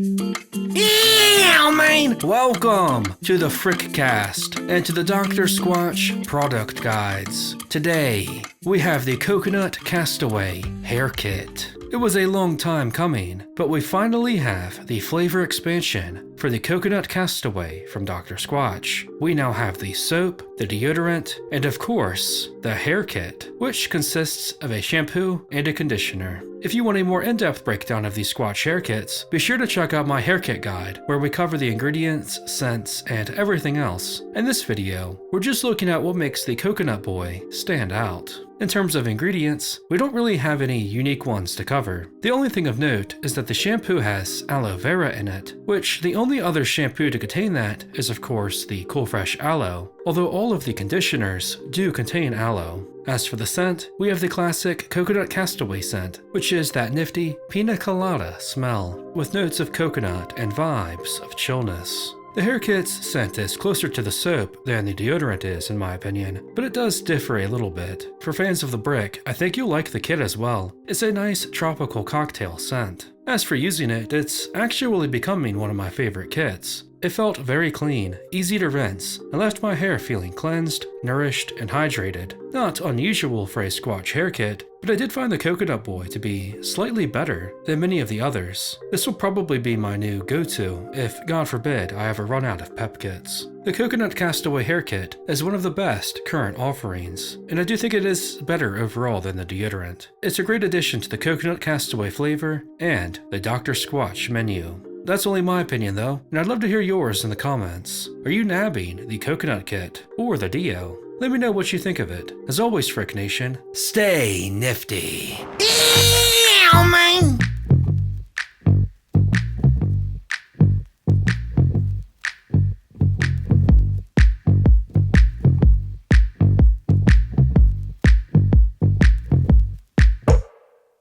Yeah, man! Welcome to the Frickcast and to the Dr. Squatch product guides. Today, we have the Coconut Castaway hair kit. It was a long time coming, but we finally have the flavor expansion for the Coconut Castaway from Dr. Squatch. We now have the soap, the deodorant, and of course, the hair kit, which consists of a shampoo and a conditioner. If you want a more in-depth breakdown of these Squatch hair kits, be sure to check out my hair kit guide, where we cover the ingredients, scents, and everything else. In this video, we're just looking at what makes the Coconut Boy stand out. In terms of ingredients, we don't really have any unique ones to cover. The only thing of note is that the shampoo has aloe vera in it, which the only other shampoo to contain that is of course the Cool Fresh Aloe, although all of the conditioners do contain aloe. As for the scent, we have the classic Coconut Castaway scent, which is that nifty pina colada smell, with notes of coconut and vibes of chillness. The hair kit's scent is closer to the soap than the deodorant is in my opinion, but it does differ a little bit. For fans of the brick, I think you'll like the kit as well. It's a nice tropical cocktail scent. As for using it, it's actually becoming one of my favorite kits. It felt very clean, easy to rinse, and left my hair feeling cleansed, nourished, and hydrated. Not unusual for a Squatch hair kit, but I did find the Coconut Boy to be slightly better than many of the others. This will probably be my new go-to if, God forbid, I ever run out of pep kits. The Coconut Castaway hair kit is one of the best current offerings, and I do think it is better overall than the deodorant. It's a great addition to the Coconut Castaway flavor and the Dr. Squatch menu. That's only my opinion though, and I'd love to hear yours in the comments. Are you nabbing the Coconut Kit or the Dio? Let me know what you think of it. As always, Frick Nation, stay nifty. Yeah, man!